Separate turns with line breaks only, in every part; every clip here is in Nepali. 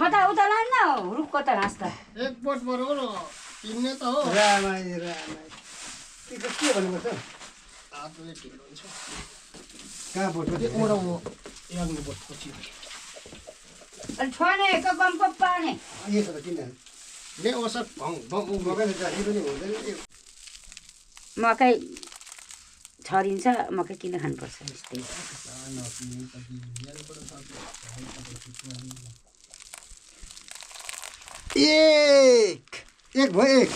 बता उता लान्न रुखको त घाँस त
एक बोट बरोबर किन्ने त हो
रामाई त्यो के भन्नुपर्छ
हातले ढिलो हुन्छ
कहाँ बोट
एउटा म याग्ने बोट पछि
अनि छोने कम पाने
यो त किन
ले ओसा भङ भङ
मकैले जाति पनि हुँदैन
मकै छरिन्छ मकै किन खानुपर्छ यस्तै
एक भयो एक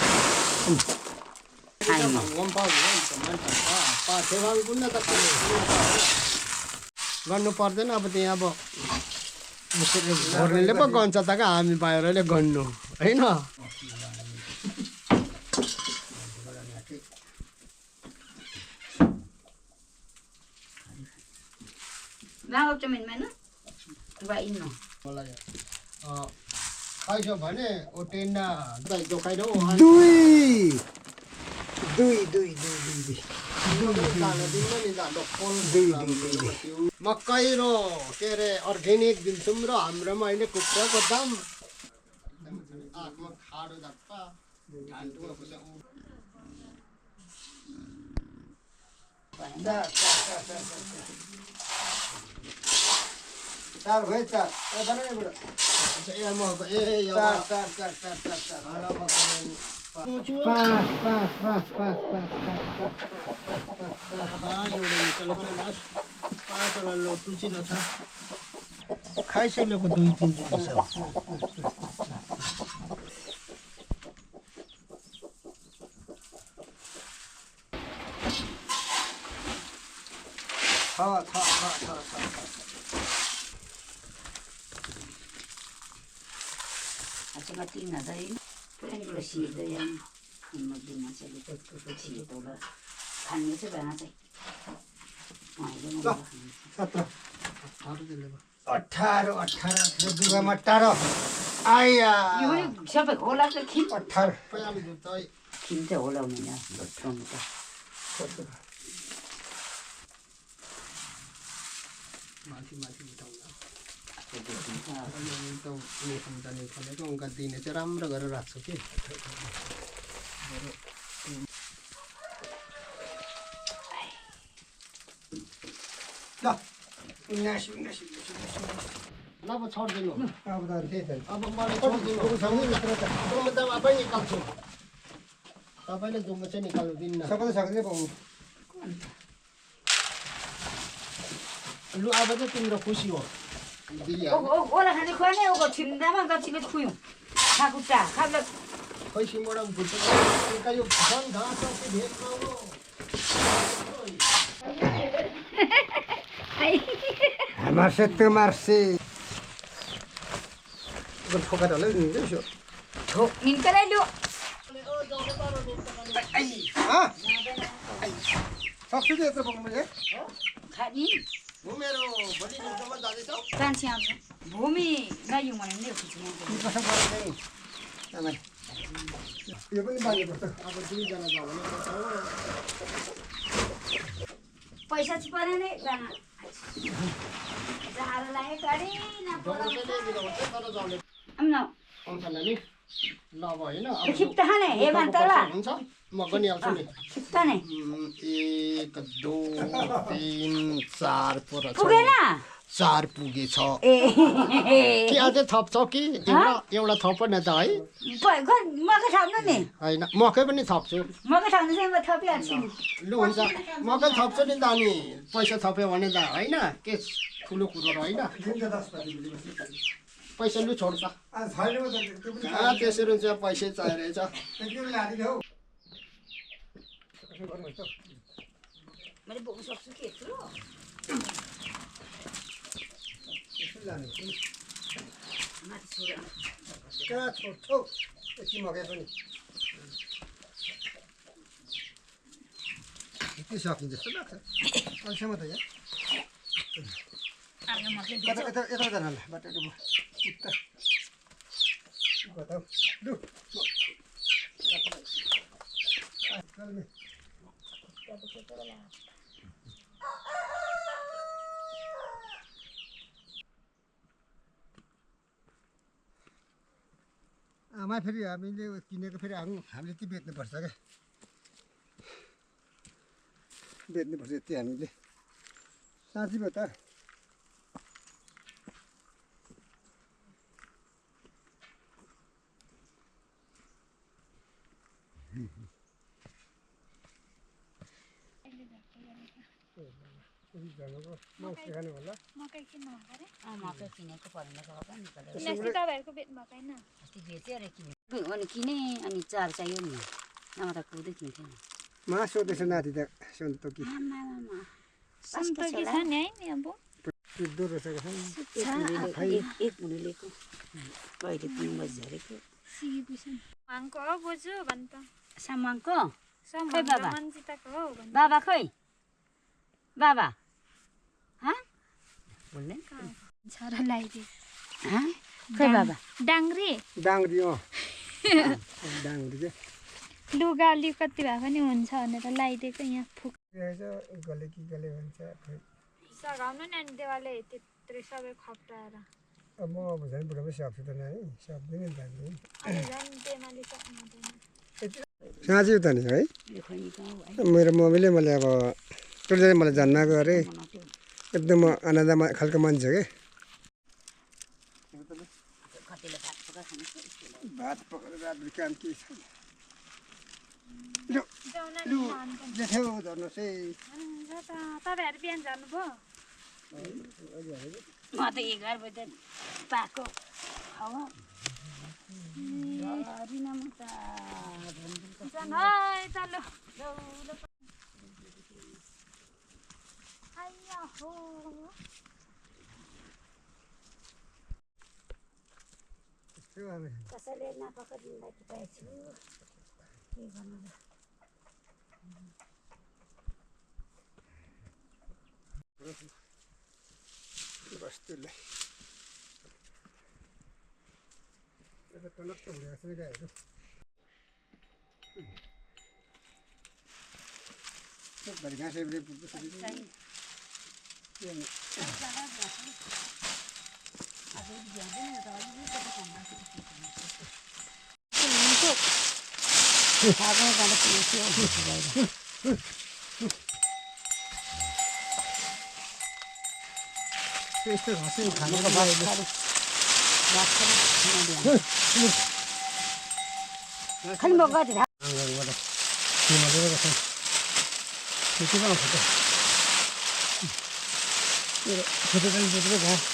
गर्नु पर्दैन अब त्यहाँ अब घोर्नेले पो गन्छ त क्या हामी बाहिरले गन्नु होइन मलाई खाइसो भने ओटेन्डा जोखाइदेऊ मकै र के अरे अर्ग्यानिक दिन्छौँ र हाम्रोमा अहिले कुखुराको दाम आत्मा खाडो धप्पा
चार भयो चार
खाइसकेको 2-3 दिन
Cuma 3,000 ini sih itu yang mungkin masih itu sih itu lah kan itu banget sih.
अठारो दुगामा 18 आया
यो सबै होला त खिम
18
खिम चाहिँ होला हुँदैन बट्टाउनु त
माथि उठाउँदा उनका दिने चाहिँ राम्रो गरेर राख्छु कि ल अब छोडिदिनु
अब त त्यही त
अब मलाई छोडिदिनु त आफै निकाल्छु तपाईँले जुम्मा चाहिँ निकाल्नु दिन्न
सक्दैन पाउनु
लु अब चाहिँ तिम्रो खुसी हो
ओला खाने खुवाने ओको छिन्दामा गच्छिले खुयौँ खाकुटा खाब्ला
खैसीबाट भुट्छ यो भन घाँस
Marse tu marse. Berfokat oleh ini tu.
Thok nin ka lai lu.
Ha? Sabse deh tu pun mujhe.
Khani.
वो मेरो बड़ी दिनमा जाँदैछ
कान्छी आउँछ भूमि नयौँ भने नि खुसी
आउँछ यो पनि बाँड्नु पर्छ
अब 2 जना जाऊ भने
पैसा चाहिँ परेन नै गाना जारो लाग्यो गाडी न
आउँछ नानी ल अब होइन अब
खिप्ता खाने हे भन्तला
हुन्छ म गनिहाल्छु नि
खिप्ता नै
1 2 3 4 पुरा छ
पुगेन
4 पुगेछ
ए
के अझै थप्छौ कि एउटा थप न त है
मकै थाप्नु नि
हैन मकै पनि थप्छु
मकै थाप्नु चाहिँ म थपिहाल्छु नि
लु हुन्छ मकै थप्छु नि त अनि पैसा थप्यो भने त हैन के ठुलो कुरो होइन पैसा लु छोड त त्यसरी हुन्छ पैसै चाहिरहेछ
मैले बोक्नु सक्छु के यत्रो माथि छोरा
कहाँ छोड्छौ यति मकै पनि यति सकिन्छ जस्तो लाग्छ अहिलेसम्म त यहाँ यता जान ल बाटो उता बताऊ लु आमा फेरि हामीले किनेको फेरि हामीले ती बेच्नुपर्छ क्या बेच्नुपर्छ यति हामीले साँच्ची भयो त मकै खानु होला
मकै किन्नु पर्यो
मकै किनेको पर्ने बाबा निकालेर
किनकि तपाईँहरूको बेच्नु भएको होइन
अस्ति बेचेर किने अनि किने अनि चार चाहियो नि नभए त खुदै किन्थेँ नि
मा सोधेछ नाति त सन्तोकी
सन्तोकी छ नि है नि अब
सिद्धो रहेछ
एक मुनि लिएको कहिले 3 बजी झरेको
सिकेपछि माङको हो बोजू भन् त
सामाङको
खै
बाबा?
मन्जिताको हो भन्
बाबा खै बाबा हाँ बोल्ने
छ र लगाइदिए
हाँ खै बाबा
डाङ्ग्री
डाङ्ग्री डाङ्ग्री क्या
लुगा अलिक कति भए पनि हुन्छ भनेर लगाइदिएको यहाँ फुक
गले कि गले भन्छ
सघाउनु नि अनि देवाले त्यत्रो सबै खप्टाएर
अब म अब झन् बुढामै सक्छु त नानी सक्दिनँ नि त
अनि झन् बेमाले सक्नु हुँदैन
साँच्ची हो त नि है
यो खैनीको है
मेरो मम्मीले मलाई अब टोटली मलाई जन्म गरे एकदम आनन्दमा खालको मान्छे के
कतिले भात पकाएर खानु
भात पकाएर रात काम के छ
जाउन नि खान्छ
जेठ्याउ झर्नुहोस् है
हुन्छ त तपाईँहरू बिहान जानुभयो
म त 11 बजे पाएको हावा गरिन म त
जान है चलो आइया हो
कसैले नपकाइदिँदा पाएछु के गर्नु
बस्तुलाई टनक्क हुँदैछ नि गाईहरू सबभरि घाँस एभ्रे पुग्छ यस्तो घाँसै खानु
खालि म गएर
फोटो घाँस